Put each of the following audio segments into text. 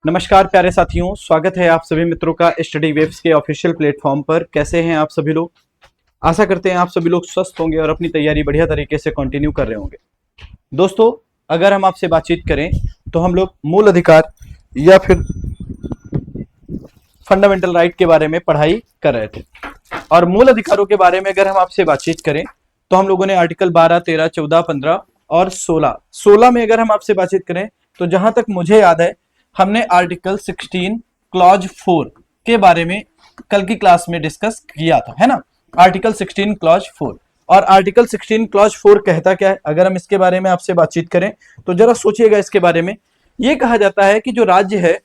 नमस्कार प्यारे साथियों, स्वागत है आप सभी मित्रों का स्टडी वेव्स के ऑफिशियल प्लेटफॉर्म पर। कैसे हैं आप सभी लोग? आशा करते हैं आप सभी लोग स्वस्थ होंगे और अपनी तैयारी बढ़िया तरीके से कंटिन्यू कर रहे होंगे। दोस्तों, अगर हम आपसे बातचीत करें तो हम लोग मूल अधिकार या फिर फंडामेंटल राइट के बारे में पढ़ाई कर रहे थे। और मूल अधिकारों के बारे में अगर हम आपसे बातचीत करें तो हम लोगों ने आर्टिकल 12, 13, 14, 15 और 16 में अगर हम आपसे बातचीत करें तो जहां तक मुझे याद है हमने आर्टिकल 16 क्लॉज 4 के बारे में कल की क्लास में डिस्कस किया था, है ना। Article 16 clause 4। और आर्टिकल 16 क्लॉज 4 कहता क्या है, अगर हम इसके बारे में आपसे बातचीत करें तो जरा सोचिएगा इसके बारे में। यह कहा जाता है कि जो राज्य है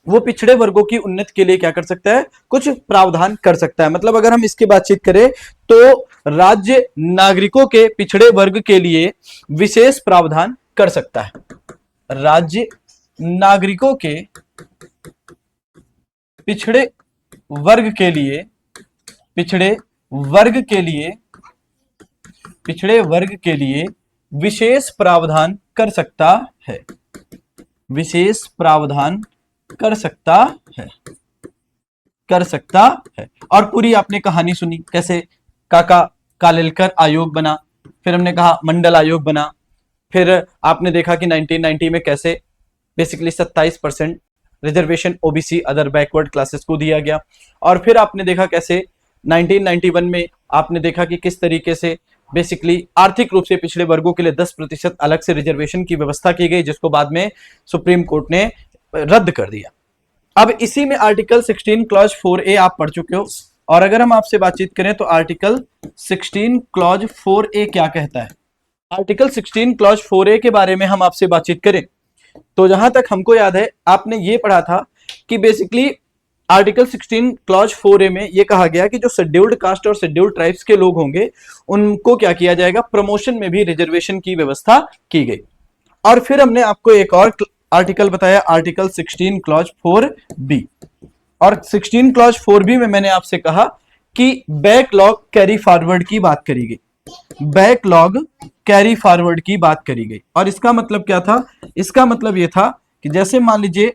वो पिछड़े वर्गों की उन्नति के लिए क्या कर सकता है, कुछ प्रावधान कर सकता है। मतलब अगर हम इसकी बातचीत करें तो राज्य नागरिकों के पिछड़े वर्ग के लिए विशेष प्रावधान कर सकता है। राज्य नागरिकों के पिछड़े वर्ग के लिए विशेष प्रावधान कर सकता है। विशेष प्रावधान कर सकता है। और पूरी आपने कहानी सुनी, कैसे काका कालेलकर आयोग बना, फिर हमने कहा मंडल आयोग बना, फिर आपने देखा कि 1990 में कैसे basically 27% reservation OBC other backward classes को दिया गया। और फिर आपने देखा कैसे 1991 में आपने देखा कि किस तरीके से बेसिकली आर्थिक रूप से पिछड़े वर्गों के लिए 10% अलग से रिजर्वेशन की व्यवस्था की गई, जिसको बाद में सुप्रीम कोर्ट ने रद्द कर दिया। अब इसी में आर्टिकल 16 क्लॉज 4A आप पढ़ चुके हो। और अगर हम आपसे बातचीत करें तो आर्टिकल 16 क्लॉज 4A क्या कहता है। आर्टिकल 16 क्लॉज 4A के बारे में हम आपसे बातचीत करें तो जहां तक हमको याद है आपने ये पढ़ा था कि बेसिकली आर्टिकल 16 क्लॉज 4A में ये कहा गया कि जो शेड्यूल्ड कास्ट और शेड्यूल्ड ट्राइब्स के लोग होंगे उनको क्या किया जाएगा, प्रमोशन में भी रिजर्वेशन की व्यवस्था की गई। और फिर हमने आपको एक और आर्टिकल बताया, आर्टिकल 16 क्लॉज 4B। और 16 क्लॉज 4B में मैंने आपसे कहा कि बैकलॉग कैरी फॉरवर्ड की बात करी गई। बैकलॉग कैरी फॉरवर्ड की बात करी गई। और इसका मतलब क्या था? इसका मतलब यह था कि जैसे मान लीजिए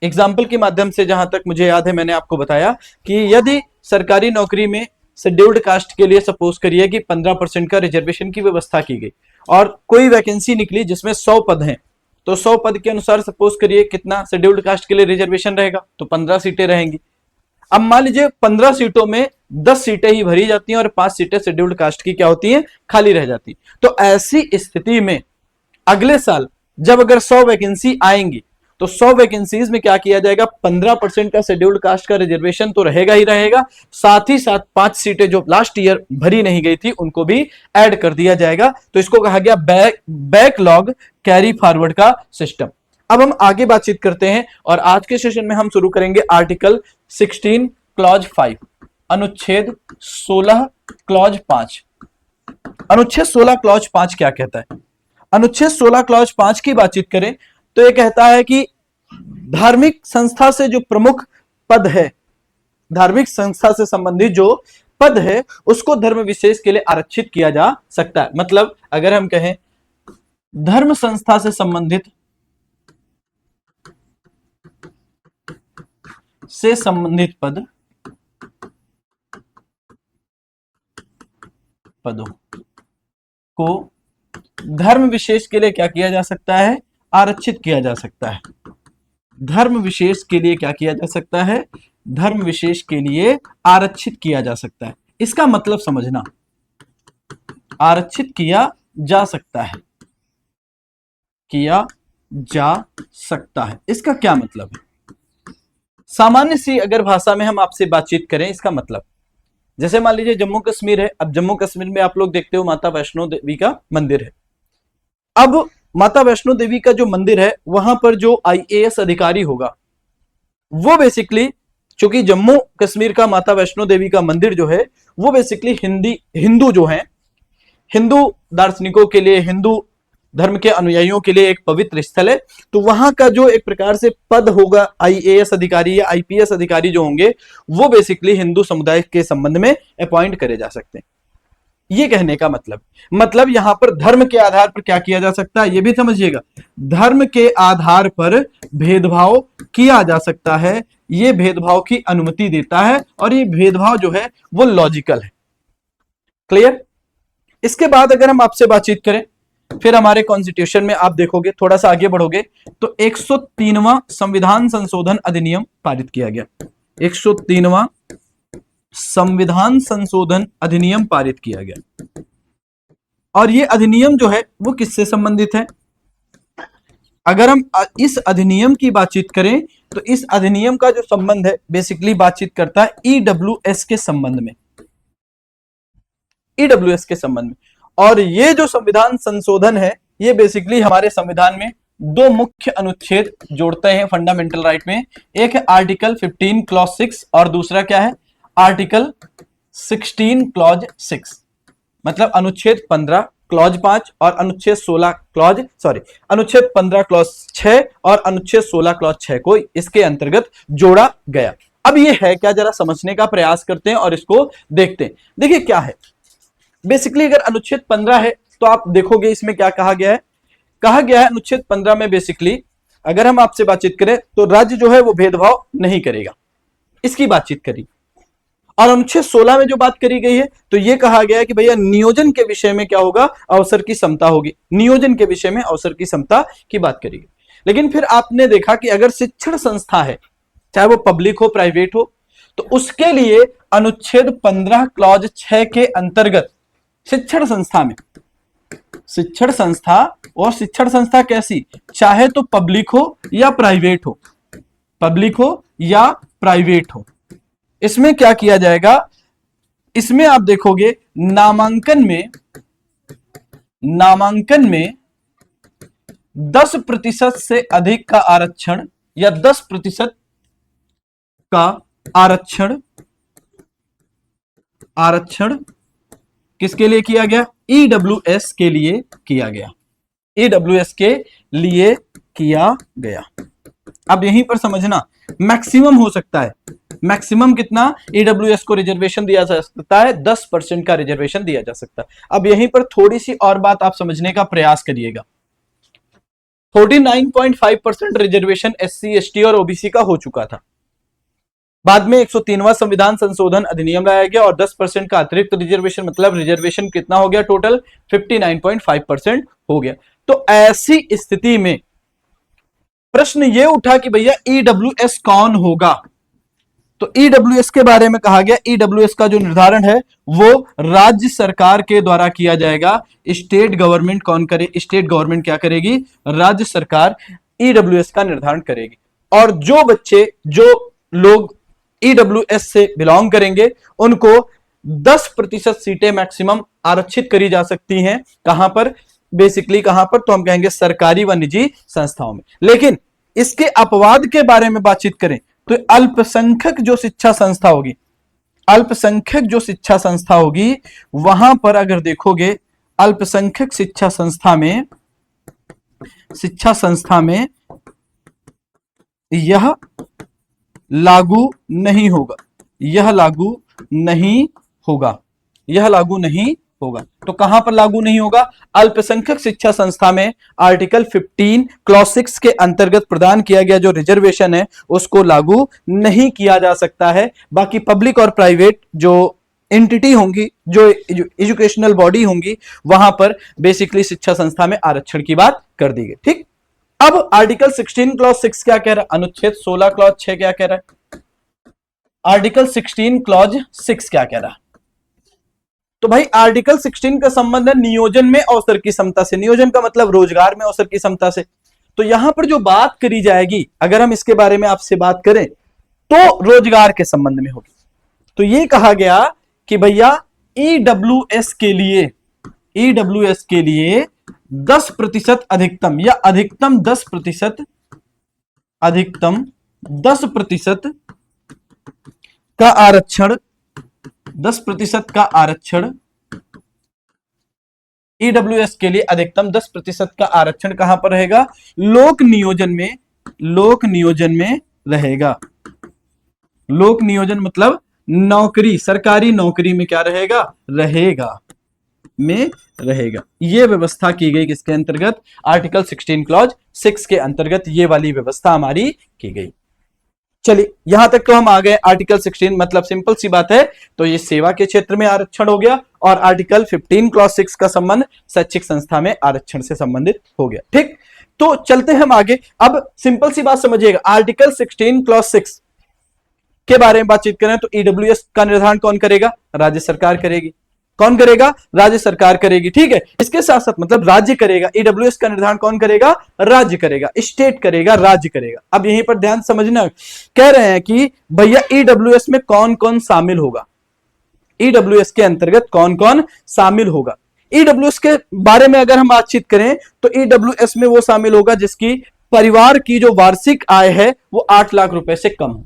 एग्जाम्पल के माध्यम से जहां तक मुझे याद है मैंने आपको बताया कि यदि सरकारी नौकरी में शेड्यूल्ड कास्ट के लिए सपोज करिए कि 15% का रिजर्वेशन की व्यवस्था की गई और कोई वैकेंसी निकली जिसमें 100 पद हैं, तो 100 पद के अनुसार सपोज करिए कितना शेड्यूल्ड कास्ट के लिए रिजर्वेशन रहेगा, तो 15 सीटें रहेंगी। अब मान लीजिए 15 सीटों में 10 सीटें ही भरी जाती हैं और 5 सीटें शेड्यूल्ड कास्ट की क्या होती हैं, खाली रह जाती। तो ऐसी स्थिति में अगले साल जब अगर 100 वैकेंसी आएंगी तो 100 वैकेंसीज में क्या किया जाएगा, 15% का शेड्यूल्ड कास्ट का रिजर्वेशन तो रहेगा ही रहेगा, साथ ही साथ 5 सीटें जो लास्ट ईयर भरी नहीं गई थी उनको भी ऐड कर दिया जाएगा। तो इसको कहा गया बैकलॉग कैरी फॉरवर्ड का सिस्टम। अब हम आगे बातचीत करते हैं और आज के सेशन में हम शुरू करेंगे आर्टिकल 16 क्लॉज 5, अनुच्छेद 16 क्लॉज 5। अनुच्छेद 16 क्लॉज 5 क्या कहता है? अनुच्छेद 16 क्लॉज 5 की बातचीत करें तो यह कहता है कि धार्मिक संस्था से जो प्रमुख पद है, धार्मिक संस्था से संबंधित जो पद है उसको धर्म विशेष के लिए आरक्षित किया जा सकता है। मतलब अगर हम कहें धर्म संस्था से संबंधित पदों को धर्म विशेष के लिए क्या किया जा सकता है, आरक्षित किया जा सकता है। धर्म विशेष के लिए क्या किया जा सकता है, धर्म विशेष के लिए आरक्षित किया जा सकता है। इसका मतलब समझना, आरक्षित किया जा सकता है, किया जा सकता है, इसका क्या मतलब है? सामान्य सी अगर भाषा में हम आपसे बातचीत करें, इसका मतलब जैसे मान लीजिए जम्मू कश्मीर है। अब जम्मू कश्मीर में आप लोग देखते हो माता वैष्णो देवी का मंदिर है। अब माता वैष्णो देवी का जो मंदिर है वहां पर जो आईएएस अधिकारी होगा वो बेसिकली, चूंकि जम्मू कश्मीर का माता वैष्णो देवी का मंदिर जो है वो बेसिकली हिंदू जो है, हिंदू दार्शनिकों के लिए, हिंदू धर्म के अनुयायियों के लिए एक पवित्र स्थल है। तो वहां का जो एक प्रकार से पद होगा, आईएएस अधिकारी या आईपीएस अधिकारी जो होंगे वो बेसिकली हिंदू समुदाय के संबंध में अपॉइंट करे जा सकते हैं। ये कहने का मतलब यहां पर धर्म के आधार पर क्या किया जा सकता है, ये भी समझिएगा, धर्म के आधार पर भेदभाव किया जा सकता है, ये भेदभाव की अनुमति देता है और ये भेदभाव जो है वो लॉजिकल है। क्लियर। इसके बाद अगर हम आपसे बातचीत करें, फिर हमारे कॉन्स्टिट्यूशन में आप देखोगे, थोड़ा सा आगे बढ़ोगे तो 103वां संविधान संशोधन अधिनियम पारित किया गया। 103वां संविधान संशोधन अधिनियम पारित किया गया और ये अधिनियम जो है वो किससे संबंधित है? अगर हम इस अधिनियम की बातचीत करें तो इस अधिनियम का जो संबंध है बेसिकली बातचीत करता है ईडब्ल्यूएस के संबंध में, ईडब्ल्यूएस के संबंध में। और ये जो संविधान संशोधन है ये बेसिकली हमारे संविधान में दो मुख्य अनुच्छेद जोड़ते हैं फंडामेंटल राइट में। एक है आर्टिकल 15 क्लॉज 6 और दूसरा क्या है, आर्टिकल 16 क्लॉज 6, मतलब अनुच्छेद 15 क्लॉज 5 और अनुच्छेद 16 क्लॉज अनुच्छेद 15 क्लॉज 6 और अनुच्छेद 16 क्लॉज 6 को इसके अंतर्गत जोड़ा गया। अब ये है क्या, जरा समझने का प्रयास करते हैं और इसको देखते हैं। देखिए क्या है बेसिकली, अगर अनुच्छेद 15 है तो आप देखोगे इसमें क्या कहा गया है। कहा गया है अनुच्छेद 15 में बेसिकली अगर हम आपसे बातचीत करें तो राज्य जो है वो भेदभाव नहीं करेगा, इसकी बातचीत करी। और अनुच्छेद 16 में जो बात करी गई है तो ये कहा गया है कि भैया नियोजन के विषय में क्या होगा, अवसर की समता होगी, नियोजन के विषय में अवसर की समता की बात करी गई। लेकिन फिर आपने देखा कि अगर शिक्षण संस्था है, चाहे वो पब्लिक हो प्राइवेट हो, तो उसके लिए अनुच्छेद 15 क्लॉज 6 के अंतर्गत शिक्षण संस्था में, शिक्षण संस्था, और शिक्षण संस्था कैसी, चाहे तो पब्लिक हो या प्राइवेट हो, पब्लिक हो या प्राइवेट हो, इसमें क्या किया जाएगा, इसमें आप देखोगे नामांकन में 10% से अधिक का आरक्षण या 10% का आरक्षण किसके लिए किया गया, ईडब्ल्यूएस के लिए किया गया, ईडब्ल्यूएस के लिए किया गया। अब यहीं पर समझना मैक्सिमम हो सकता है, मैक्सिमम कितना ईडब्ल्यूएस को रिजर्वेशन दिया जा सकता है, 10% का रिजर्वेशन दिया जा सकता है। अब यहीं पर थोड़ी सी और बात आप समझने का प्रयास करिएगा। 49.5% रिजर्वेशन एससी एसटी और ओबीसी का हो चुका था, बाद में 103वां संविधान संशोधन अधिनियम लाया गया और 10% का अतिरिक्त रिजर्वेशन, मतलब रिजर्वेशन कितना हो गया, टोटल 59.5% हो गया। तो ऐसी स्थिति में प्रश्न यह उठा कि भैया ईडब्ल्यूएस कौन होगा, तो ईडब्ल्यूएस के बारे में कहा गया ईडब्ल्यूएस का जो निर्धारण है वो राज्य सरकार के द्वारा किया जाएगा। स्टेट गवर्नमेंट कौन करे, स्टेट गवर्नमेंट क्या करेगी, राज्य सरकार ईडब्ल्यूएस का निर्धारण करेगी। और जो बच्चे, जो लोग ईडब्ल्यूएस से बिलोंग करेंगे उनको 10% सीटें मैक्सिमम आरक्षित करी जा सकती हैं। कहां पर, बेसिकली कहां पर, तो हम कहेंगे सरकारी व निजी संस्थाओं में। लेकिन इसके अपवाद के बारे में बातचीत करें तो अल्पसंख्यक जो शिक्षा संस्था होगी, अल्पसंख्यक जो शिक्षा संस्था होगी, वहां पर अगर देखोगे अल्पसंख्यक शिक्षा संस्था में यह लागू नहीं होगा, यह लागू नहीं होगा, यह लागू नहीं होगा। तो कहां पर लागू नहीं होगा, अल्पसंख्यक शिक्षा संस्था में आर्टिकल 15 क्लॉज 6 के अंतर्गत प्रदान किया गया जो रिजर्वेशन है उसको लागू नहीं किया जा सकता है। बाकी पब्लिक और प्राइवेट जो एंटिटी होंगी, जो एजुकेशनल बॉडी होंगी, वहां पर बेसिकली शिक्षा संस्था में आरक्षण की बात कर दी गई। ठीक, अब आर्टिकल 16 क्लॉज 6 क्या कह रहा है, अनुच्छेद 16 क्लॉज 6 क्या कह रहा है, आर्टिकल 16 क्लॉज 6 क्या कह रहा है। तो भाई आर्टिकल 16 का संबंध है नियोजन में अवसर की समता से, नियोजन का मतलब रोजगार में अवसर की समता से। तो यहां पर जो बात करी जाएगी, अगर हम इसके बारे में आपसे बात करें तो रोजगार के संबंध में होगी। तो ये कहा गया कि भैया ईडब्ल्यूएस के लिए 10% अधिकतम या अधिकतम 10% का आरक्षण, 10% का आरक्षण ईडब्ल्यूएस के लिए अधिकतम 10% का आरक्षण कहां पर रहेगा, लोक नियोजन में रहेगा। लोक नियोजन मतलब नौकरी, सरकारी नौकरी में क्या रहेगा, में रहेगा। ये व्यवस्था की गई किसके अंतर्गत? आर्टिकल 16 क्लॉज 6 के अंतर्गत ये वाली व्यवस्था हमारी की गई। चलिए यहां तक तो हम आ गए। आर्टिकल 16 मतलब सिंपल सी बात है, तो ये सेवा के क्षेत्र में आरक्षण हो गया, और आर्टिकल 15 क्लॉज 6 का संबंध शैक्षिक संस्था में आरक्षण से संबंधित हो गया। ठीक, तो चलते हैं हम आगे। अब सिंपल सी बात समझिएगा, आर्टिकल 16 क्लॉज 6 के बारे में बातचीत करें तो ईडब्ल्यूएस का निर्धारण कौन करेगा? राज्य सरकार करेगी। कौन करेगा? राज्य सरकार करेगी। ठीक है, इसके साथ साथ मतलब राज्य करेगा। ईडब्ल्यूएस का निर्धारण कौन करेगा? राज्य करेगा, स्टेट करेगा, राज्य करेगा। अब यहीं पर ध्यान समझना, कह रहे हैं कि भैया ईडब्ल्यूएस में कौन कौन शामिल होगा, ईडब्ल्यूएस के अंतर्गत कौन कौन शामिल होगा। ईडब्ल्यूएस के बारे में अगर हम बातचीत करें तो ईडब्ल्यूएस में वो शामिल होगा जिसकी परिवार की जो वार्षिक आय है वो 8 लाख रुपए से कम हो।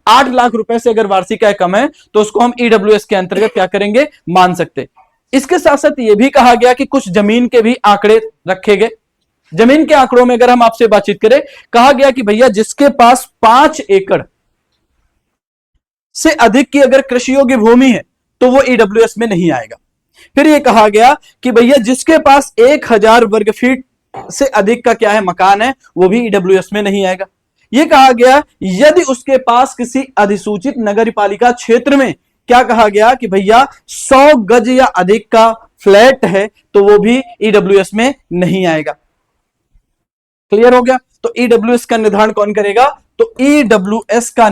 8 लाख रुपए से अगर वार्षिक आय कम है तो उसको हम ईडब्ल्यूएस के अंतर्गत क्या करेंगे? मान सकते। इसके साथ साथ यह भी कहा गया कि कुछ जमीन के भी आंकड़े रखे गए। जमीन के आंकड़ों में अगर हम आपसे बातचीत करें, कहा गया कि भैया जिसके पास 5 एकड़ से अधिक की अगर कृषि योग्य भूमि है तो वो ईडब्ल्यूएस में नहीं आएगा। फिर यह कहा गया कि भैया जिसके पास 1000 वर्ग फीट से अधिक का क्या है? मकान है, वो भी ईडब्ल्यूएस में नहीं आएगा। यह कहा गया यदि उसके पास किसी अधिसूचित नगरपालिका क्षेत्र में क्या कहा गया कि भैया 100 गज या अधिक का फ्लैट है तो वो भी ईडब्ल्यूएस में नहीं आएगा। क्लियर हो गया? तो ईडब्ल्यूएस का निर्धारण कौन करेगा? तो ईडब्ल्यूएस का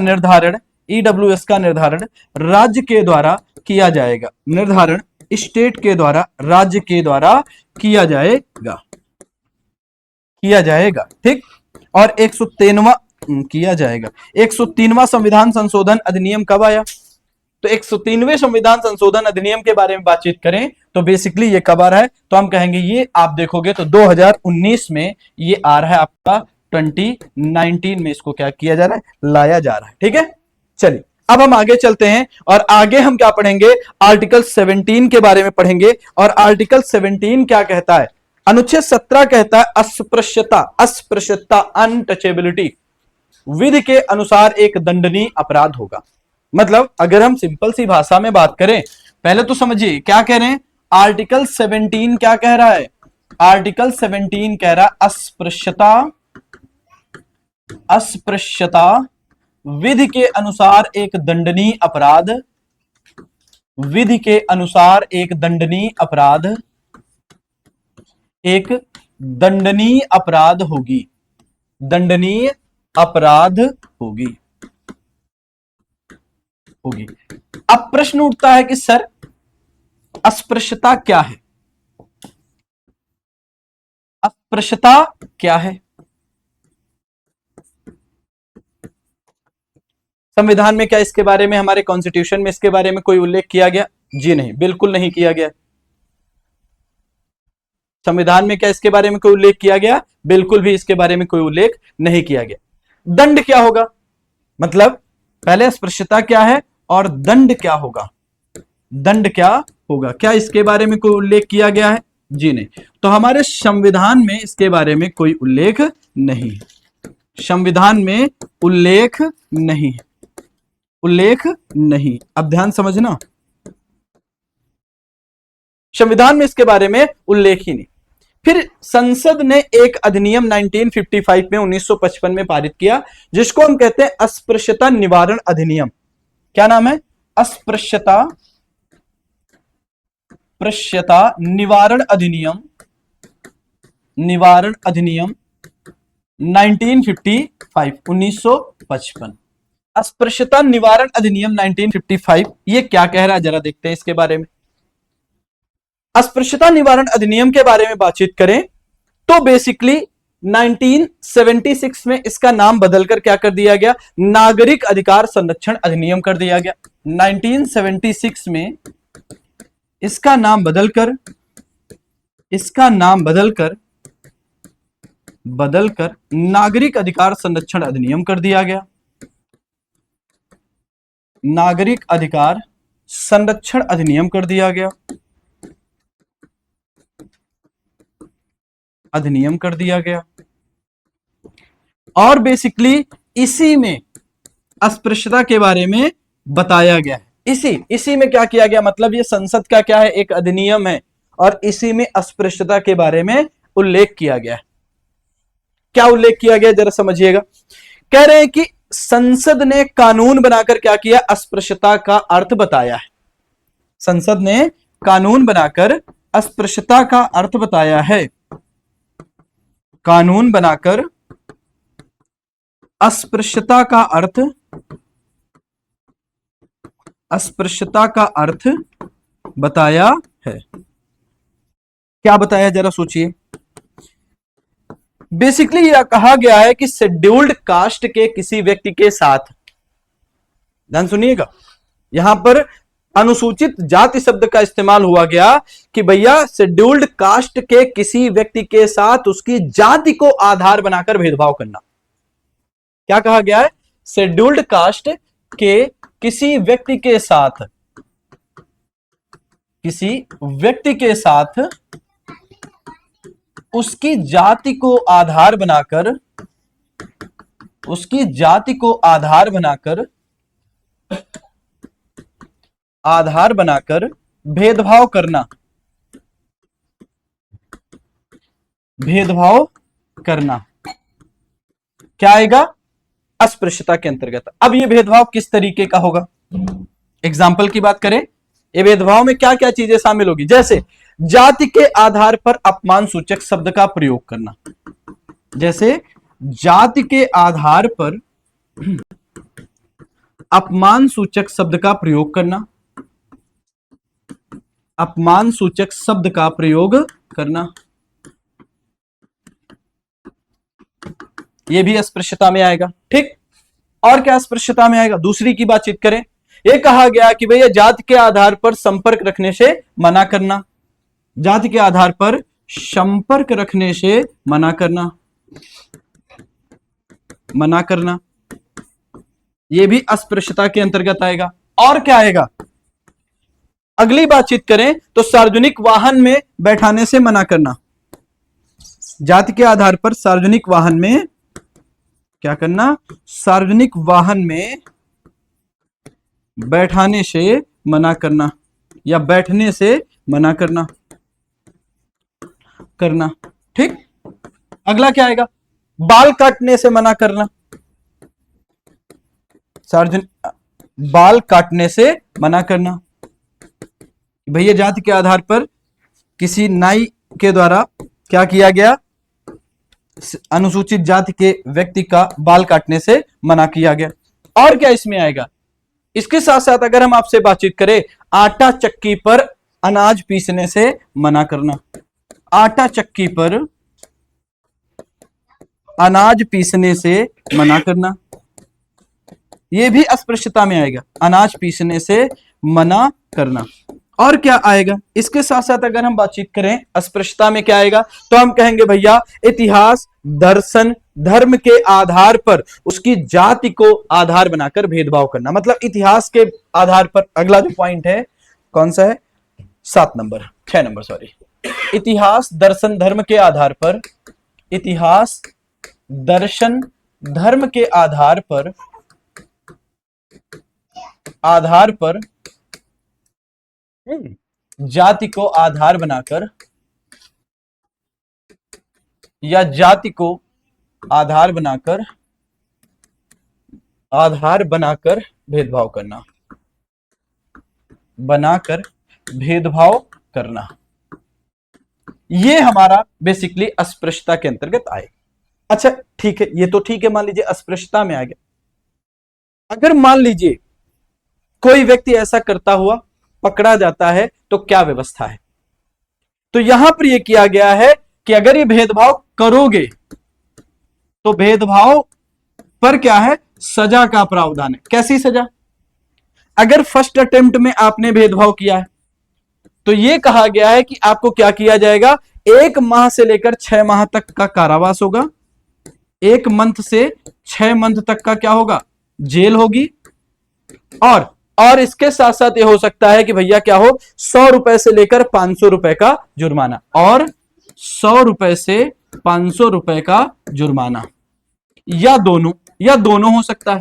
निर्धारण राज्य के द्वारा किया जाएगा। निर्धारण स्टेट के द्वारा, राज्य के द्वारा किया जाएगा। ठीक, और 103वां किया जाएगा। 103वां संविधान संशोधन अधिनियम कब आया? तो 103वें संविधान संशोधन अधिनियम के बारे में बातचीत करें तो बेसिकली ये कब आ रहा है? तो हम कहेंगे ये आप देखोगे तो 2019 में ये आ रहा है आपका, 2019 में इसको क्या किया जा रहा है? लाया जा रहा है। ठीक है, चलिए अब हम आगे चलते हैं और आगे हम क्या पढ़ेंगे? आर्टिकल 17 के बारे में पढ़ेंगे। और आर्टिकल 17 क्या कहता है? अनुच्छेद 17 कहता है अस्पृश्यता अनटचेबिलिटी विधि के अनुसार एक दंडनीय अपराध होगा। मतलब अगर हम सिंपल सी भाषा में बात करें, पहले तो समझिए क्या कह रहे हैं। आर्टिकल 17 क्या कह रहा है? आर्टिकल 17 कह रहा है अस्पृश्यता विधि के अनुसार एक दंडनीय अपराध, विधि के अनुसार एक दंडनीय अपराध, एक दंडनीय अपराध होगी, दंडनीय अपराध होगी। अब प्रश्न उठता है कि सर अस्पृश्यता क्या है? अस्पृश्यता क्या है? संविधान में क्या इसके बारे में, हमारे कॉन्स्टिट्यूशन में इसके बारे में कोई उल्लेख किया गया? जी नहीं, बिल्कुल नहीं किया गया। संविधान में क्या इसके बारे में कोई उल्लेख किया गया? बिल्कुल भी इसके बारे में कोई उल्लेख नहीं किया गया। दंड क्या होगा? मतलब पहले अस्पृश्यता क्या है और दंड क्या होगा? दंड क्या होगा? क्या इसके बारे में कोई उल्लेख किया गया है? जी नहीं। तो हमारे संविधान में इसके बारे में कोई उल्लेख नहीं है। संविधान में उल्लेख नहीं है, उल्लेख नहीं। अब ध्यान समझना, संविधान में इसके बारे में उल्लेख ही नहीं। फिर संसद ने एक अधिनियम 1955 में 1955 में पारित किया जिसको हम कहते हैं अस्पृश्यता निवारण अधिनियम। क्या नाम है? अस्पृश्यता निवारण अधिनियम, निवारण अधिनियम 1955। अस्पृश्यता निवारण अधिनियम 1955 ये क्या कह रहा है जरा देखते हैं इसके बारे में। अस्पृश्यता निवारण अधिनियम के बारे में बातचीत करें तो बेसिकली 1976 में इसका नाम बदलकर क्या कर दिया गया? नागरिक अधिकार संरक्षण अधिनियम कर दिया गया। 1976 में इसका नाम बदलकर नागरिक अधिकार संरक्षण अधिनियम कर दिया गया। नागरिक अधिकार संरक्षण अधिनियम कर दिया गया, अधिनियम कर दिया गया। और बेसिकली इसी में अस्पृश्यता के बारे में बताया गया है। इसी इसी में क्या किया गया, मतलब ये संसद का क्या है, एक अधिनियम है और इसी में अस्पृश्यता के बारे में उल्लेख किया गया है। क्या उल्लेख किया गया जरा समझिएगा। कह रहे हैं कि संसद ने कानून बनाकर क्या किया, अस्पृश्यता का अर्थ बताया है। संसद ने कानून बनाकर अस्पृश्यता का अर्थ बताया है। कानून बनाकर अस्पृश्यता का अर्थ, अस्पृश्यता का अर्थ बताया है। क्या बताया जरा सोचिए। बेसिकली यह कहा गया है कि शेड्यूल्ड कास्ट के किसी व्यक्ति के साथ, ध्यान सुनिएगा, यहां पर अनुसूचित जाति शब्द का इस्तेमाल हुआ गया कि भैया शेड्यूल्ड कास्ट के किसी व्यक्ति के साथ उसकी जाति को आधार बनाकर भेदभाव करना। क्या कहा गया है, शेड्यूल्ड कास्ट के किसी व्यक्ति के साथ, किसी व्यक्ति के साथ उसकी जाति को आधार बनाकर, उसकी जाति को आधार बनाकर भेदभाव करना, भेदभाव करना क्या आएगा, अस्पृश्यता के अंतर्गत। अब ये भेदभाव किस तरीके का होगा, एग्जाम्पल की बात करें, ये भेदभाव में क्या क्या चीजें शामिल होगी, जैसे जाति के आधार पर अपमान सूचक शब्द का प्रयोग करना, जैसे जाति के आधार पर अपमान सूचक शब्द का प्रयोग करना, अपमान सूचक शब्द का प्रयोग करना, यह भी अस्पृश्यता में आएगा। ठीक, और क्या अस्पृश्यता में आएगा, दूसरी की बातचीत करें, यह कहा गया कि भैया जाति के आधार पर संपर्क रखने से मना करना, जाति के आधार पर संपर्क रखने से मना करना, मना करना, यह भी अस्पृश्यता के अंतर्गत आएगा। और क्या आएगा, अगली बातचीत करें तो सार्वजनिक वाहन में बैठाने से मना करना, जाति के आधार पर सार्वजनिक वाहन में क्या करना, सार्वजनिक वाहन में बैठाने से मना करना या बैठने से मना करना, करना। ठीक, अगला क्या आएगा, बाल काटने से मना करना, सार्वजनिक बाल काटने से मना करना, भैया जाति के आधार पर किसी नाई के द्वारा क्या किया गया, अनुसूचित जाति के व्यक्ति का बाल काटने से मना किया गया। और क्या इसमें आएगा, इसके साथ साथ अगर हम आपसे बातचीत करें, आटा चक्की पर अनाज पीसने से मना करना, आटा चक्की पर अनाज पीसने से मना करना, यह भी अस्पृश्यता में आएगा, अनाज पीसने से मना करना। और क्या आएगा, इसके साथ साथ अगर हम बातचीत करें अस्पृश्यता में क्या आएगा, तो हम कहेंगे भैया इतिहास, दर्शन, धर्म के आधार पर उसकी जाति को आधार बनाकर भेदभाव करना, मतलब इतिहास के आधार पर। अगला जो पॉइंट है कौन सा है, 6 नंबर सॉरी, इतिहास, दर्शन, धर्म के आधार पर, इतिहास, दर्शन, धर्म के आधार पर जाति को आधार बनाकर या जाति को आधार बनाकर भेदभाव करना, बनाकर भेदभाव करना, ये हमारा बेसिकली अस्पृश्यता के अंतर्गत आए। अच्छा ठीक है, ये तो ठीक है, मान लीजिए अस्पृश्यता में आ गया। अगर मान लीजिए कोई व्यक्ति ऐसा करता हुआ पकड़ा जाता है तो क्या व्यवस्था है, तो यहां पर यह किया गया है कि अगर ये भेदभाव करोगे तो भेदभाव पर क्या है, सजा का प्रावधान है। कैसी सजा, अगर फर्स्ट अटेम्प्ट में आपने भेदभाव किया है तो यह कहा गया है कि आपको क्या किया जाएगा, 1 माह से लेकर 6 माह तक का कारावास होगा, 1 मंथ से 6 मंथ तक का क्या होगा, जेल होगी। और इसके साथ साथ ये हो सकता है कि भैया क्या हो, 100 रुपए से लेकर 500 रुपए का जुर्माना, और 100 रुपए से 500 रुपए का जुर्माना, या दोनों हो सकता है।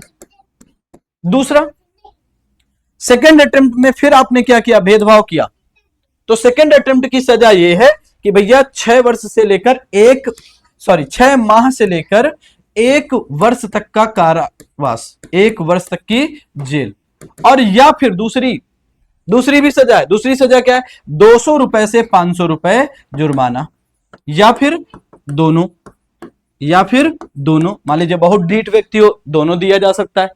दूसरा, सेकेंड अटेम्प्ट में फिर आपने क्या किया, भेदभाव किया। तो सेकेंड अटेम्प्ट की सजा यह है कि भैया 6 माह से लेकर 1 वर्ष तक का कारावास, 1 वर्ष तक की जेल। और या फिर दूसरी भी सजा है। दूसरी सजा क्या है, 200 रुपए से 500 रुपए जुर्माना, या फिर दोनों, मान लीजिए बहुत ढीठ व्यक्ति हो, दोनों दिया जा सकता है।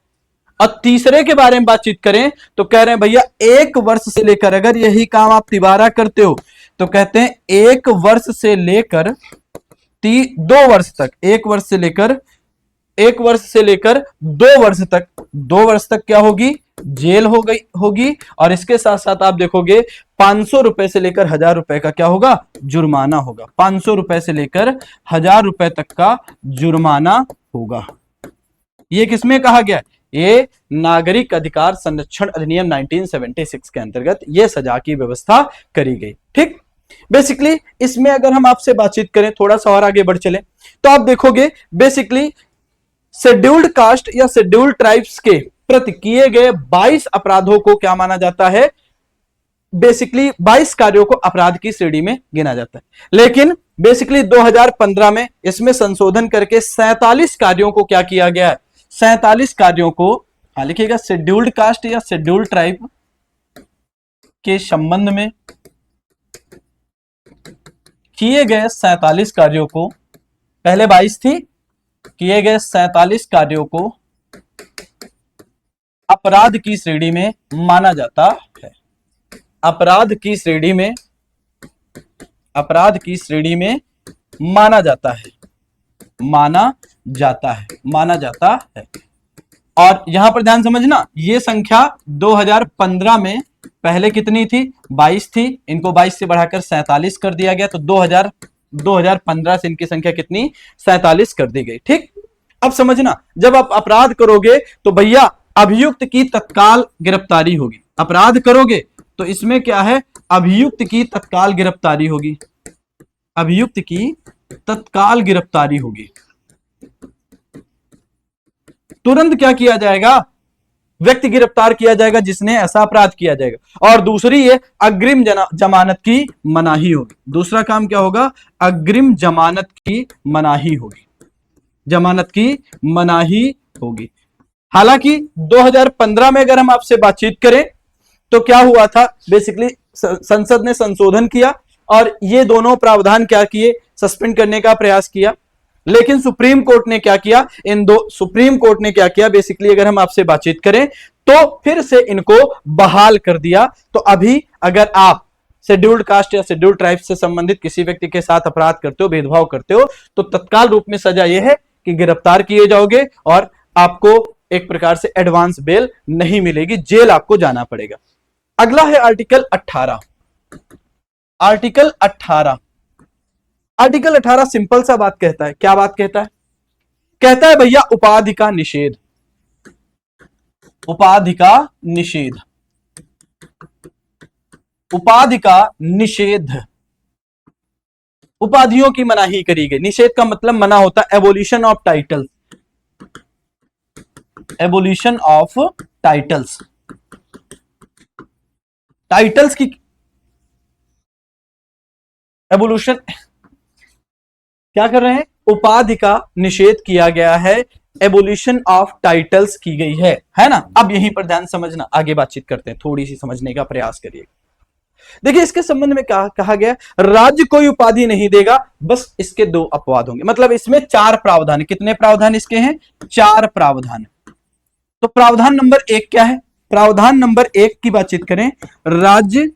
और तीसरे के बारे में बातचीत करें तो कह रहे हैं भैया 1 वर्ष से लेकर, अगर यही काम आप तिबारा करते हो तो कहते हैं 1 वर्ष से लेकर 2 वर्ष तक, 1 वर्ष से लेकर 2 वर्ष तक, 2 वर्ष तक क्या होगी, जेल होगी। और इसके साथ साथ आप देखोगे 500 रुपए से लेकर 1000 रुपए का क्या होगा, जुर्माना होगा। 500 रुपए से लेकर 1000 रुपए तक का जुर्माना होगा। ये किसमें कहा गया, ये नागरिक अधिकार संरक्षण अधिनियम 1976 के अंतर्गत ये सजा की व्यवस्था करी गई। ठीक, बेसिकली इसमें अगर हम आपसे बातचीत करें, थोड़ा सा और आगे बढ़ चले, तो आप देखोगे बेसिकली शेड्यूल्ड कास्ट या शेड्यूल्ड ट्राइब्स के प्रति किए गए 22 अपराधों को क्या माना जाता है, बेसिकली 22 कार्यों को अपराध की श्रेणी में गिना जाता है। लेकिन बेसिकली 2015 में इसमें संशोधन करके 47 कार्यों को क्या किया गया है, 47 कार्यों को, लिखिएगा, शेड्यूल्ड कास्ट या शेड्यूल्ड ट्राइब के संबंध में किए गए 47 कार्यों को, पहले 22 थी, किए गए 47 कार्यों को अपराध की श्रेणी में माना जाता है। अपराध की श्रेणी में माना जाता है। और यहां पर ध्यान समझना, ये संख्या 2015 में पहले कितनी थी, 22 थी, इनको 22 से बढ़ाकर 47 कर दिया गया, तो 2015 से इनकी संख्या कितनी, 47 कर दी गई। ठीक, अब समझना, जब आप अपराध करोगे तो भैया अभियुक्त की तत्काल गिरफ्तारी होगी। अपराध करोगे तो इसमें क्या है, अभियुक्त की तत्काल गिरफ्तारी होगी। अभियुक्त की तत्काल गिरफ्तारी होगी। तुरंत क्या किया जाएगा, व्यक्ति गिरफ्तार किया जाएगा जिसने ऐसा अपराध किया जाएगा। और दूसरी है अग्रिम जमानत की मनाही होगी। दूसरा काम क्या होगा, अग्रिम जमानत की मनाही होगी। जमानत की मनाही होगी। हालांकि 2015 में अगर हम आपसे बातचीत करें तो क्या हुआ था, बेसिकली संसद ने संशोधन किया और ये दोनों प्रावधान क्या किए, सस्पेंड करने का प्रयास किया। लेकिन सुप्रीम कोर्ट ने क्या किया, बेसिकली अगर हम आपसे बातचीत करें तो फिर से इनको बहाल कर दिया। तो अभी अगर आप शेड्यूल्ड कास्ट या शेड्यूल्ड ट्राइब से संबंधित किसी व्यक्ति के साथ अपराध करते हो, भेदभाव करते हो, तो तत्काल रूप में सजा यह है कि गिरफ्तार किए जाओगे और आपको एक प्रकार से एडवांस बेल नहीं मिलेगी, जेल आपको जाना पड़ेगा। अगला है आर्टिकल 18। आर्टिकल 18 सिंपल सा बात कहता है। क्या बात कहता है, कहता है भैया उपाधि का निषेध। उपाधि का निषेध, उपाधियों की मनाही करी गई। निषेध का मतलब मना होता है, abolition of title, abolition of titles, titles की एबोल्यूशन क्या कर रहे हैं, उपाधि का निषेध किया गया है, एबोल्यूशन ऑफ टाइटल्स की गई है ना। अब यहीं पर ध्यान समझना, आगे बातचीत करते हैं, थोड़ी सी समझने का प्रयास करिए। देखिए इसके संबंध में कहा गया, राज्य कोई उपाधि नहीं देगा, बस इसके 2 अपवाद होंगे। मतलब इसमें 4 प्रावधान। कितने प्रावधान इसके हैं, 4 प्रावधान। तो प्रावधान नंबर 1 क्या है, प्रावधान नंबर 1 की बातचीत करें, राज्य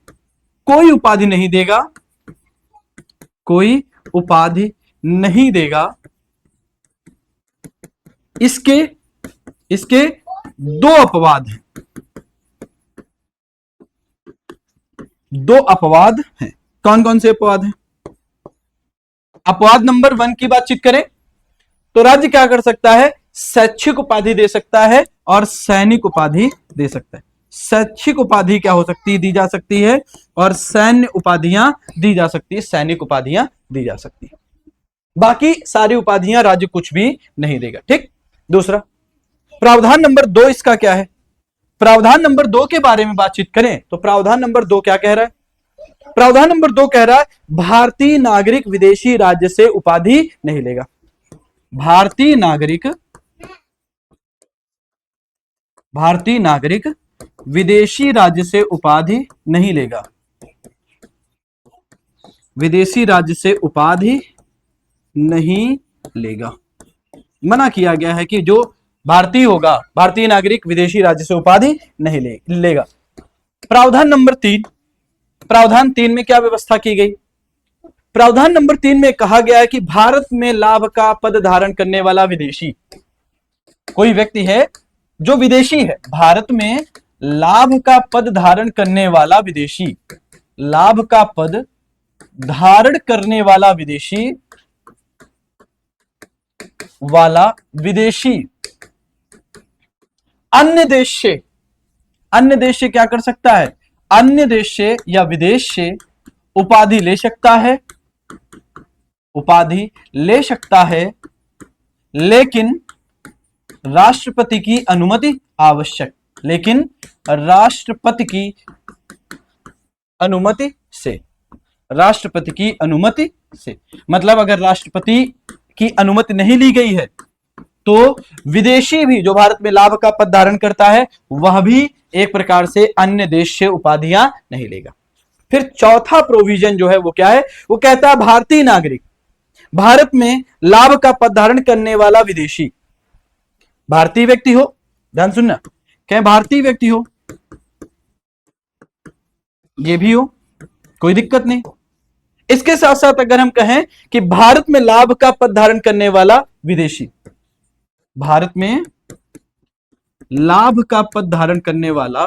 कोई उपाधि नहीं देगा, कोई उपाधि नहीं देगा, इसके 2 अपवाद हैं। 2 अपवाद हैं। कौन कौन से अपवाद हैं, अपवाद नंबर 1 की बातचीत करें तो राज्य क्या कर सकता है, शैक्षिक उपाधि दे सकता है और सैनिक उपाधि दे सकता है। शैक्षिक उपाधि क्या हो सकती है, दी जा सकती है, और सैन्य उपाधियां दी जा सकती है, सैनिक उपाधियां दी जा सकती है। बाकी सारी उपाधियां राज्य कुछ भी नहीं देगा। ठीक, दूसरा प्रावधान नंबर 2 इसका क्या है, प्रावधान नंबर 2 के बारे में बातचीत करें तो प्रावधान नंबर 2 क्या कह रहा है? प्रावधान नंबर 2 कह रहा है भारतीय नागरिक विदेशी राज्य से उपाधि नहीं लेगा। भारतीय नागरिक विदेशी राज्य से उपाधि नहीं लेगा। विदेशी राज्य से उपाधि नहीं लेगा। मना किया गया है कि जो भारतीय होगा, भारतीय नागरिक विदेशी राज्य से उपाधि नहीं लेगा। प्रावधान नंबर 3, प्रावधान 3 में क्या व्यवस्था की गई? प्रावधान नंबर 3 में कहा गया है कि भारत में लाभ का पद धारण करने वाला विदेशी, कोई व्यक्ति है जो विदेशी है, भारत में लाभ का पद धारण करने वाला विदेशी, लाभ का पद धारण करने वाला विदेशी अन्य देश से क्या कर सकता है? अन्य देश से या विदेश से उपाधि ले सकता है, उपाधि ले सकता है, लेकिन राष्ट्रपति की अनुमति आवश्यक, लेकिन राष्ट्रपति की अनुमति से, राष्ट्रपति की अनुमति से। मतलब अगर राष्ट्रपति की अनुमति नहीं ली गई है तो विदेशी भी जो भारत में लाभ का पद धारण करता है वह भी एक प्रकार से अन्य देश से उपाधियां नहीं लेगा। फिर चौथा प्रोविजन जो है वो क्या है? वो कहता है भारतीय नागरिक, भारत में लाभ का पद धारण करने वाला विदेशी, भारतीय व्यक्ति हो, ध्यान सुनना, कहें भारतीय व्यक्ति हो, ये भी हो, कोई दिक्कत नहीं। इसके साथ साथ अगर हम कहें कि भारत में लाभ का पद धारण करने वाला विदेशी, भारत में लाभ का पद धारण करने वाला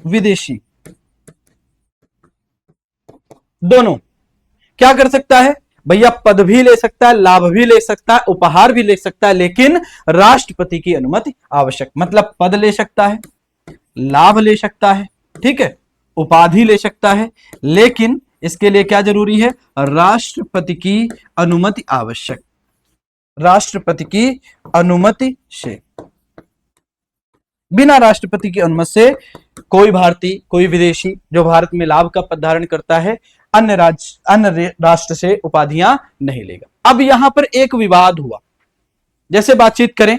विदेशी, दोनों क्या कर सकता है भैया? पद भी ले सकता है, लाभ भी ले सकता है, उपहार भी ले सकता है, लेकिन राष्ट्रपति की अनुमति आवश्यक। मतलब पद ले सकता है, लाभ ले सकता है, ठीक है, उपाधि ले सकता है, लेकिन इसके लिए क्या जरूरी है? राष्ट्रपति की अनुमति आवश्यक। राष्ट्रपति की अनुमति से, बिना राष्ट्रपति की अनुमति से कोई भारतीय, कोई विदेशी जो भारत में लाभ का पद धारण करता है अन्य राष्ट्र से उपाधियां नहीं लेगा। अब यहां पर एक विवाद हुआ, जैसे बातचीत करें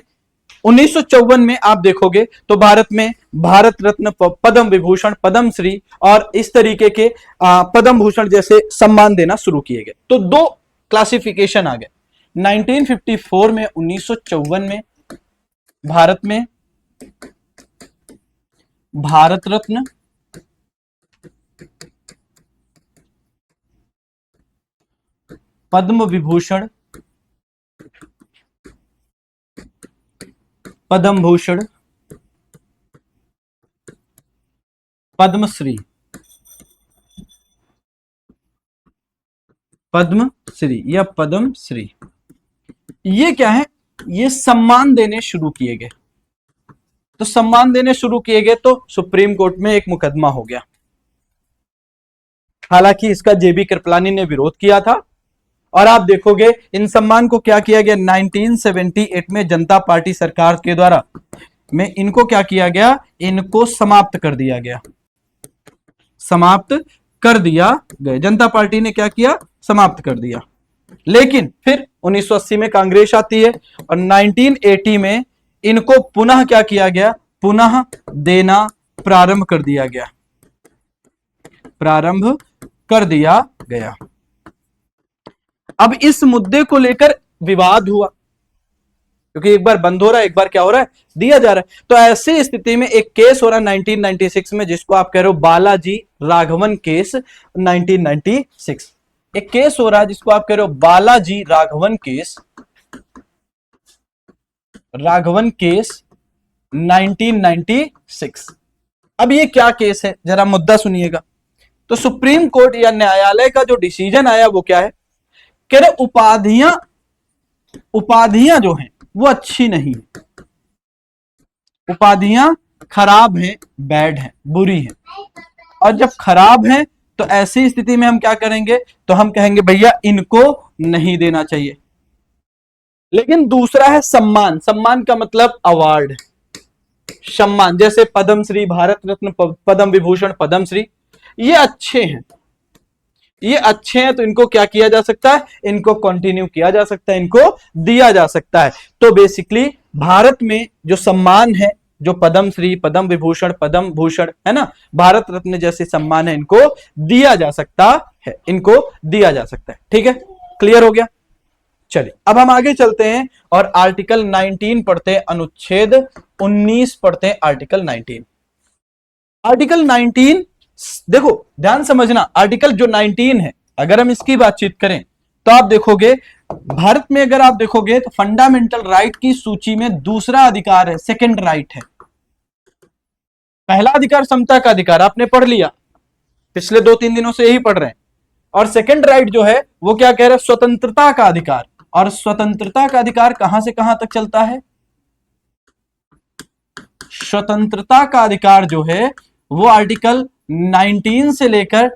1954 में आप देखोगे तो भारत में भारत रत्न, पद्म विभूषण, पद्म श्री और इस तरीके के पद्म भूषण जैसे सम्मान देना शुरू किए गए। तो दो क्लासिफिकेशन आ गए। 1954 में, 1954 में भारत में भारत रत्न, पद्म विभूषण, पद्म भूषण, पद्मश्री, पद्मश्री या पद्मश्री, ये क्या है? ये सम्मान देने शुरू किए गए। तो सम्मान देने शुरू किए गए तो सुप्रीम कोर्ट में एक मुकदमा हो गया। हालांकि इसका जेबी कृपलानी ने विरोध किया था और आप देखोगे इन सम्मान को क्या किया गया 1978 में जनता पार्टी सरकार के द्वारा में इनको क्या किया गया? इनको समाप्त कर दिया गया। समाप्त कर दिया गया, जनता पार्टी ने क्या किया? समाप्त कर दिया। लेकिन फिर 1980 में कांग्रेस आती है और 1980 में इनको पुनः क्या किया गया? पुनः देना प्रारंभ कर दिया गया, प्रारंभ कर दिया गया। अब इस मुद्दे को लेकर विवाद हुआ, क्योंकि एक बार बंद हो रहा है, एक बार क्या हो रहा है? दिया जा रहा है। तो ऐसी स्थिति में एक केस हो रहा है 1996 में, जिसको आप कह रहे हो बालाजी राघवन केस 1996। एक केस हो रहा है जिसको आप कह रहे हो बालाजी राघवन केस, राघवन केस 1996। अब ये क्या केस है, जरा मुद्दा सुनिएगा। तो सुप्रीम कोर्ट या न्यायालय का जो डिसीजन आया वो क्या है? कह रहे उपाधियां जो हैं वो अच्छी नहीं है, उपाधियां खराब हैं, बैड हैं, बुरी हैं। और जब खराब हैं तो ऐसी स्थिति में हम क्या करेंगे, तो हम कहेंगे भैया इनको नहीं देना चाहिए। लेकिन दूसरा है सम्मान। सम्मान का मतलब अवार्ड, सम्मान, जैसे पद्मश्री, भारत रत्न, पद्म विभूषण, पद्मश्री, ये अच्छे हैं, ये अच्छे हैं, तो इनको क्या किया जा सकता है, इनको कंटिन्यू किया जा सकता है, इनको दिया जा सकता है। तो बेसिकली भारत में जो सम्मान है, जो पद्मश्री, पद्म विभूषण, पद्म भूषण है ना, भारत रत्न जैसे सम्मान है, इनको दिया जा सकता है, इनको दिया जा सकता है। ठीक है, क्लियर हो गया। चलिए अब हम आगे चलते हैं और आर्टिकल 19 पढ़ते हैं, अनुच्छेद 19 पढ़ते हैं, आर्टिकल 19। आर्टिकल 19 देखो ध्यान समझना, आर्टिकल जो 19 है, अगर हम इसकी बातचीत करें तो आप देखोगे भारत में, अगर आप देखोगे तो फंडामेंटल राइट की सूची में दूसरा अधिकार है, सेकंड राइट है। पहला अधिकार समता का अधिकार, आपने पढ़ लिया, पिछले 2-3 दिनों से यही पढ़ रहे हैं। और सेकंड राइट जो है वो क्या कह रहा है, स्वतंत्रता का अधिकार। और स्वतंत्रता का अधिकार कहां से कहां तक चलता है, स्वतंत्रता का अधिकार जो है वो आर्टिकल 19 से लेकर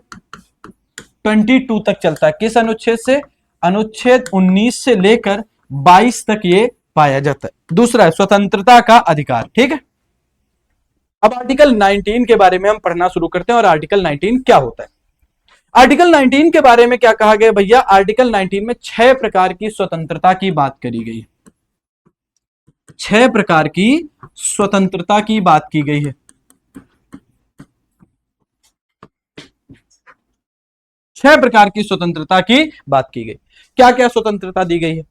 22 तक चलता है। किस अनुच्छेद से, अनुच्छेद 19 से लेकर 22 तक ये पाया जाता है। दूसरा है स्वतंत्रता का अधिकार। ठीक है, अब आर्टिकल 19 के बारे में हम पढ़ना शुरू करते हैं। और आर्टिकल 19 क्या होता है, आर्टिकल 19 के बारे में क्या कहा गया भैया, आर्टिकल 19 में 6 प्रकार की स्वतंत्रता की बात करी गई है। 6 प्रकार की स्वतंत्रता की बात की गई है। 6 प्रकार की स्वतंत्रता की बात की गई। क्या क्या स्वतंत्रता दी गई है,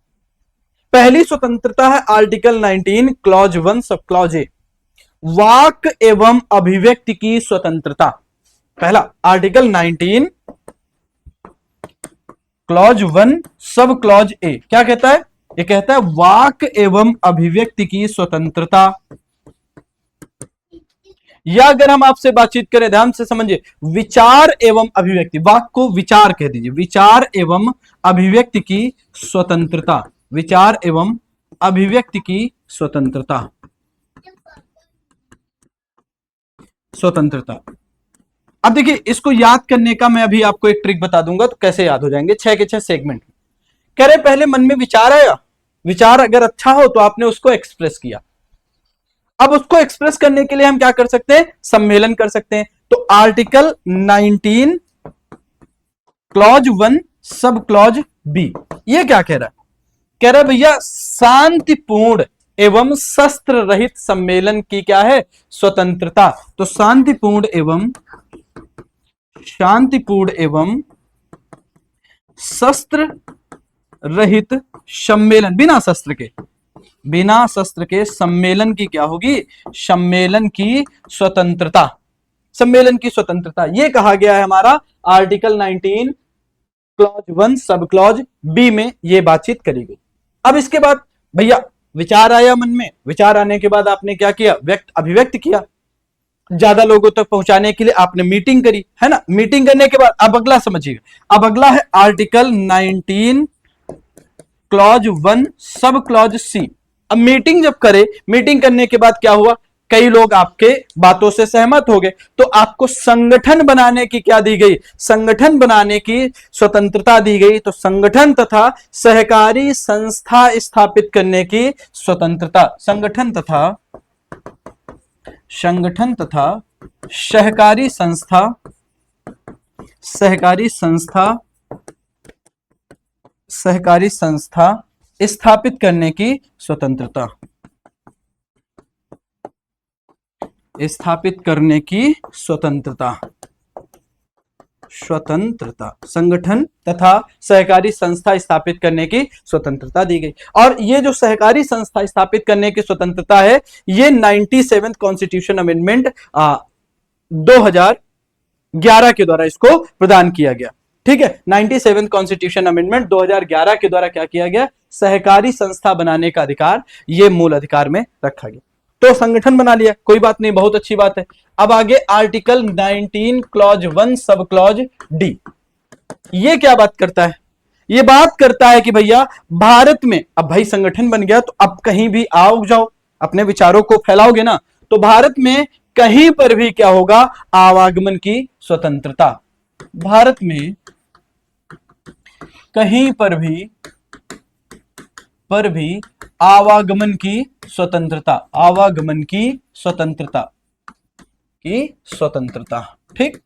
पहली स्वतंत्रता है article 19 clause 1 sub clause A, वाक एवं अभिव्यक्ति की स्वतंत्रता। पहला article 19 clause 1 sub clause A क्या कहता है, ये कहता है वाक एवं अभिव्यक्ति की स्वतंत्रता। या अगर हम आपसे बातचीत करें, ध्यान से समझिए, विचार एवं अभिव्यक्ति, वाक को विचार कह दीजिए, विचार एवं अभिव्यक्ति की स्वतंत्रता, विचार एवं अभिव्यक्ति की स्वतंत्रता, स्वतंत्रता। अब देखिए इसको याद करने का मैं अभी आपको एक ट्रिक बता दूंगा, तो कैसे याद हो जाएंगे। 6 के 6 सेगमेंट कह रहे, पहले मन में विचार आया, विचार अगर अच्छा हो तो आपने उसको एक्सप्रेस किया। अब उसको एक्सप्रेस करने के लिए हम क्या कर सकते हैं, सम्मेलन कर सकते हैं। तो article 19 clause 1 sub clause B, ये क्या कह रहा है, कह रहा है भैया शांतिपूर्ण एवं शस्त्र रहित सम्मेलन की क्या है, स्वतंत्रता। तो शांतिपूर्ण एवं शस्त्र रहित सम्मेलन, बिना शस्त्र के सम्मेलन की क्या होगी, सम्मेलन की स्वतंत्रता, सम्मेलन की स्वतंत्रता। यह कहा गया है हमारा article 19 clause 1 sub clause B में, यह बातचीत करी गई। अब इसके बाद भैया विचार आया मन में, विचार आने के बाद आपने क्या किया, अभिव्यक्त किया, ज्यादा लोगों तक पहुंचाने के लिए आपने मीटिंग करी, है ना। मीटिंग करने के बाद अब अगला समझिएगा, अब अगला है article 19 clause 1 sub clause C. अब मीटिंग जब करे, मीटिंग करने के बाद क्या हुआ, कई लोग आपके बातों से सहमत हो गए, तो आपको संगठन बनाने की क्या दी गई, संगठन बनाने की स्वतंत्रता दी गई। तो संगठन तथा सहकारी संस्था स्थापित करने की स्वतंत्रता, संगठन तथा सहकारी संस्था स्थापित करने की स्वतंत्रता, संगठन तथा सहकारी संस्था स्थापित करने की स्वतंत्रता दी गई। और ये जो सहकारी संस्था स्थापित करने की स्वतंत्रता है, ये 97th कॉन्स्टिट्यूशन अमेंडमेंट 2011 के द्वारा इसको प्रदान किया गया। ठीक है, 97th कॉन्स्टिट्यूशन अमेंडमेंट 2011 के द्वारा क्या किया गया, सहकारी संस्था बनाने का अधिकार ये मूल अधिकार में रखा गया। तो संगठन बना लिया, कोई बात नहीं, बहुत अच्छी बात है। अब आगे article 19 clause 1 sub clause D, ये क्या बात करता है, ये बात करता है कि भैया भारत में अब भाई संगठन बन गया, तो अब कहीं भी आओ जाओ, अपने विचारों को फैलाओगे ना, तो भारत में कहीं पर भी क्या होगा, आवागमन की स्वतंत्रता, भारत में कहीं पर भी आवागमन की स्वतंत्रता, आवागमन की स्वतंत्रता, ठीक।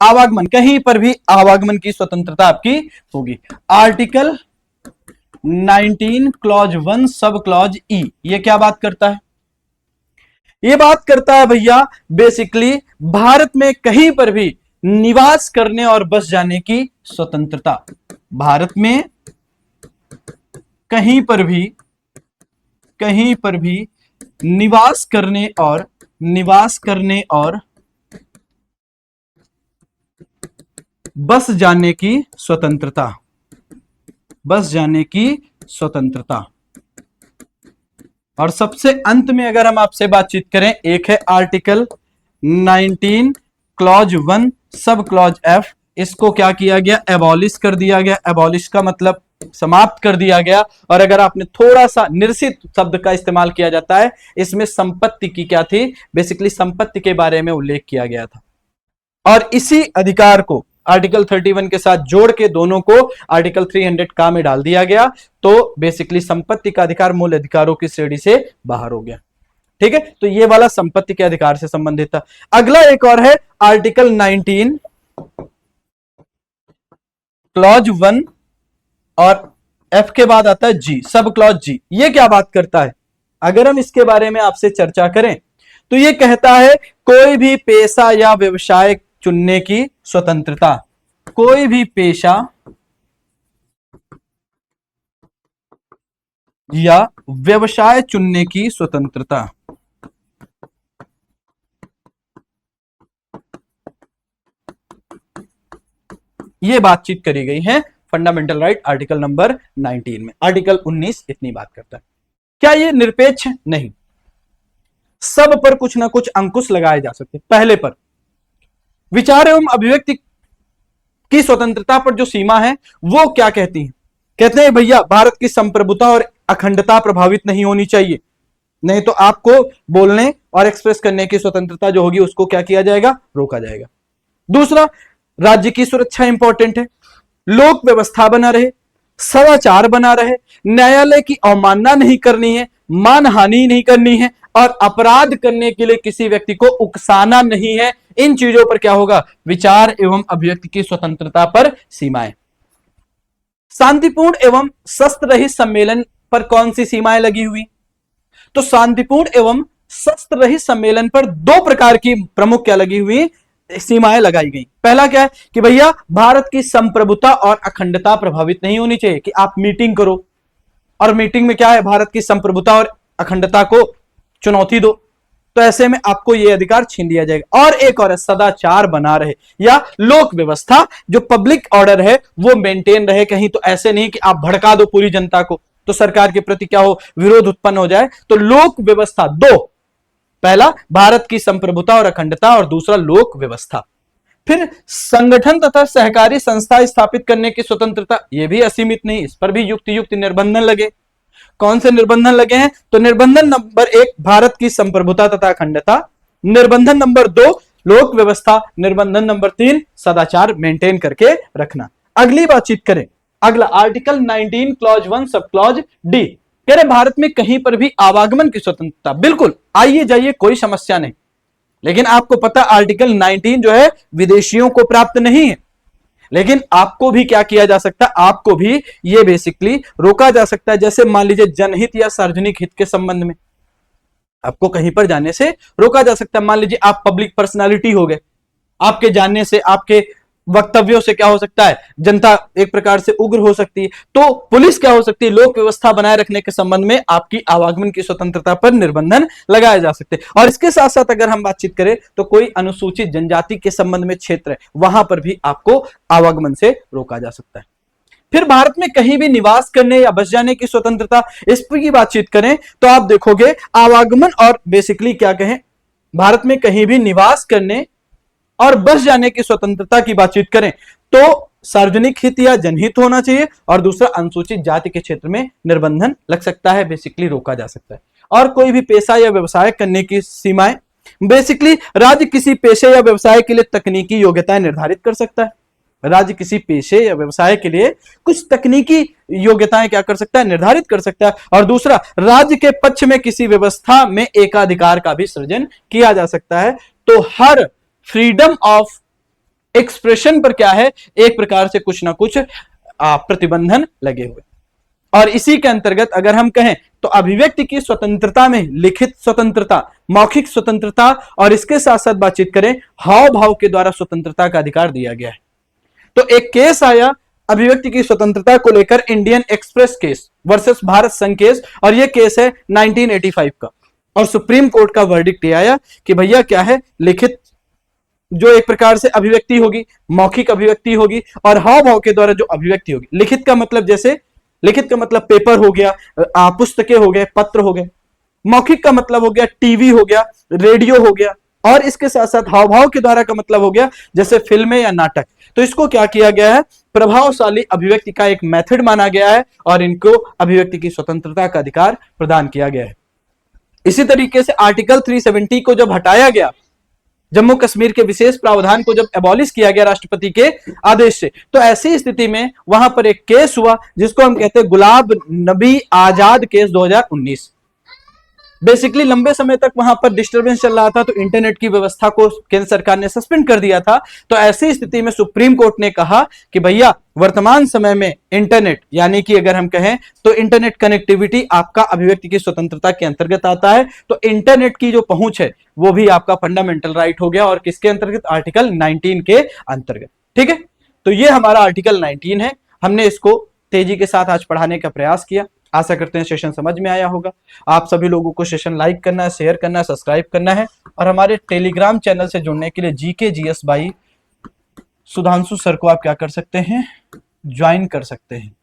आवागमन, कहीं पर भी आवागमन की स्वतंत्रता आपकी होगी। आर्टिकल 19 क्लॉज 1 सब क्लॉज ई, ये क्या बात करता है? ये बात करता है भैया बेसिकली भारत में कहीं पर भी निवास करने और बस जाने की स्वतंत्रता। भारत में कहीं पर भी निवास करने और बस जाने की स्वतंत्रता, और सबसे अंत में अगर हम आपसे बातचीत करें, एक है article 19 clause 1 sub clause F, इसको क्या किया गया? एबॉलिश कर दिया गया। एबॉलिश का मतलब समाप्त कर दिया गया। और अगर आपने थोड़ा सा निरसित शब्द का इस्तेमाल किया जाता है, इसमें संपत्ति की क्या थी? बेसिकली संपत्ति के बारे में उल्लेख किया गया था। और इसी अधिकार को आर्टिकल 31 के साथ जोड़ के दोनों को आर्टिकल 300 का में डाल दिया गया, तो बेसिकली संपत्ति का अधिकार मूल अधिकारों की श्रेणी से बाहर हो गया। ठीक है, तो ये वाला संपत्ति के अधिकार से संबंधित था। अगला एक और है आर्टिकल 19 क्लॉज 1 और एफ के बाद आता है जी, सब क्लॉज जी। ये क्या बात करता है? अगर हम इसके बारे में आपसे चर्चा करें तो ये कहता है कोई भी पेशा या व्यवसाय चुनने की स्वतंत्रता, कोई भी पेशा या व्यवसाय चुनने की स्वतंत्रता। ये बातचीत करी गई है फंडामेंटल राइट आर्टिकल नंबर 19 में। आर्टिकल 19 इतनी बात करता है। क्या ये निरपेक्ष? नहीं, सब पर कुछ ना कुछ अंकुश लगाए जा सकते। पहले पर विचार एवं अभिव्यक्ति की स्वतंत्रता पर जो सीमा है वो क्या कहती है? कहते हैं भैया भारत की संप्रभुता और अखंडता प्रभावित नहीं होनी चाहिए, नहीं तो आपको बोलने और एक्सप्रेस करने की स्वतंत्रता जो होगी उसको क्या किया जाएगा? रोका जाएगा। दूसरा, राज्य की सुरक्षा इंपॉर्टेंट है, लोक व्यवस्था बना रहे, सदाचार बना रहे, न्यायालय की अवमानना नहीं करनी है, मानहानि नहीं करनी है, और अपराध करने के लिए किसी व्यक्ति को उकसाना नहीं है। इन चीजों पर क्या होगा? विचार एवं अभिव्यक्ति की स्वतंत्रता पर सीमाएं। शांतिपूर्ण एवं शस्त्र रहित सम्मेलन पर कौन सी सीमाएं लगी हुई? तो शांतिपूर्ण एवं शस्त्र रहित सम्मेलन पर दो प्रकार की प्रमुख क्या लगी हुई सीमाएं लगाई गई। पहला क्या है कि भैया भारत की संप्रभुता और अखंडता प्रभावित नहीं होनी चाहिए, कि आप मीटिंग करो और मीटिंग में क्या है? भारत की संप्रभुता और अखंडता को चुनौती दो, तो ऐसे में आपको यह अधिकार छीन लिया जाएगा। और एक और है सदाचार बना रहे या लोक व्यवस्था, जो पब्लिक ऑर्डर है वो मेंटेन रहे। कहीं तो ऐसे नहीं कि आप भड़का दो पूरी जनता को, तो सरकार के प्रति क्या हो? विरोध उत्पन्न हो जाए। तो लोक व्यवस्था दो, पहला भारत की संप्रभुता और अखंडता, और दूसरा लोक व्यवस्था। फिर संगठन तथा सहकारी संस्था स्थापित करने की स्वतंत्रता, यह भी असीमित नहीं, इस पर भी युक्त निर्बंधन लगे। कौन से निर्बंधन लगे हैं? तो निर्बंधन नंबर 1 भारत की संप्रभुता तथा अखंडता, निर्बंधन नंबर 2 लोक व्यवस्था, निर्बंधन नंबर 3 सदाचार मेंटेन करके रखना। अगली बातचीत करें, अगला article 19 clause 1 sub clause D, कह रहे भारत में कहीं पर भी आवागमन की स्वतंत्रता। बिल्कुल आइए जाइए, कोई समस्या नहीं, लेकिन आपको पता आर्टिकल 19 जो है विदेशियों को प्राप्त नहीं है, लेकिन आपको भी क्या किया जा सकता है? आपको भी ये बेसिकली रोका जा सकता है। जैसे मान लीजिए जनहित या सार्वजनिक हित के संबंध में आपको कहीं पर जाने से रोका जा सकता है। मान लीजिए आप पब्लिक पर्सनालिटी हो गए, आपके जानने से, आपके वक्तव्यों से क्या हो सकता है? जनता एक प्रकार से उग्र हो सकती है, तो पुलिस क्या हो सकती है? लोक व्यवस्था बनाए रखने के संबंध में आपकी आवागमन की स्वतंत्रता पर निर्बंधन लगाए जा सकते हैं। और इसके साथ साथ अगर हम बातचीत करें तो कोई अनुसूचित जनजाति के संबंध में क्षेत्र है, वहां पर भी आपको आवागमन से रोका जा सकता है। फिर भारत में कहीं भी निवास करने या बस जाने की स्वतंत्रता, इस पर की बातचीत करें तो आप देखोगे आवागमन और बेसिकली क्या कहें, भारत में कहीं भी निवास करने और बस जाने की स्वतंत्रता की बातचीत करें तो सार्वजनिक हित या जनहित होना चाहिए, और दूसरा अनुसूचित जाति के क्षेत्र में निर्बंधन लग सकता है, बेसिकली रोका जा सकता है। और कोई भी पेशा या व्यवसाय करने की सीमाएं, बेसिकली राज्य किसी पेशे या व्यवसाय के लिए तकनीकी योग्यताएं निर्धारित कर सकता है। राज्य किसी पेशे या व्यवसाय के लिए कुछ तकनीकी योग्यताएं क्या कर सकता है, निर्धारित कर सकता है। और दूसरा, राज्य के पक्ष में किसी व्यवस्था में एकाधिकार का भी सृजन किया जा सकता है। तो हर फ्रीडम ऑफ एक्सप्रेशन पर क्या है, एक प्रकार से कुछ ना कुछ प्रतिबंधन लगे हुए। और इसी के अंतर्गत अगर हम कहें तो अभिव्यक्ति की स्वतंत्रता में लिखित स्वतंत्रता, मौखिक स्वतंत्रता और इसके साथ साथ बातचीत करें हाव भाव के द्वारा स्वतंत्रता का अधिकार दिया गया है। तो एक केस आया अभिव्यक्ति की स्वतंत्रता को लेकर, Indian express case versus Bharat संघ केस, और यह केस है 1985 का। और सुप्रीम कोर्ट का वर्डिक्ट आया कि भैया क्या है, लिखित जो एक प्रकार से अभिव्यक्ति होगी, मौखिक अभिव्यक्ति होगी और हाव भाव के द्वारा जो अभिव्यक्ति होगी। लिखित का मतलब जैसे, लिखित का मतलब पेपर हो गया, पुस्तकें हो गए, पत्र हो गए। मौखिक का मतलब हो गया टीवी हो गया, रेडियो हो गया, और इसके साथ साथ हाव भाव के द्वारा का मतलब हो गया जैसे फिल्में या नाटक। तो इसको क्या किया गया है, प्रभावशाली अभिव्यक्ति का एक मेथड माना गया है और इनको अभिव्यक्ति की स्वतंत्रता का अधिकार प्रदान किया गया है। इसी तरीके से आर्टिकल 370 को जब हटाया गया, जम्मू कश्मीर के विशेष प्रावधान को जब एबॉलिश किया गया राष्ट्रपति के आदेश से, तो ऐसी स्थिति में वहां पर एक केस हुआ जिसको हम कहते हैं गुलाब नबी आजाद केस 2019। बेसिकली लंबे समय तक वहां पर डिस्टरबेंस चल रहा था, तो इंटरनेट की व्यवस्था को केंद्र सरकार ने सस्पेंड कर दिया था। तो ऐसी स्थिति में सुप्रीम कोर्ट ने कहा कि भैया वर्तमान समय में इंटरनेट, यानी कि अगर हम कहें तो इंटरनेट कनेक्टिविटी आपका अभिव्यक्ति की स्वतंत्रता के अंतर्गत आता है। तो इंटरनेट की जो पहुंच है वो भी आपका फंडामेंटल राइट हो गया, और किसके अंतर्गत, आर्टिकल 19 के अंतर्गत। ठीक है, तो ये हमारा आर्टिकल 19 है। हमने इसको तेजी के साथ आज पढ़ाने का प्रयास किया। आशा करते हैं सेशन समझ में आया होगा। आप सभी लोगों को सेशन लाइक करना है, शेयर करना है, सब्सक्राइब करना है, और हमारे टेलीग्राम चैनल से जुड़ने के लिए GK GS by Sudhanshu sir को आप क्या कर सकते हैं, ज्वाइन कर सकते हैं।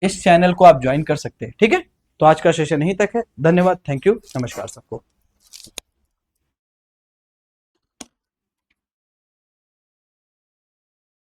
इस चैनल को आप ज्वाइन कर सकते हैं। ठीक है, तो आज का सेशन यहीं तक है। धन्यवाद, थैंक यू, नमस्कार सबको।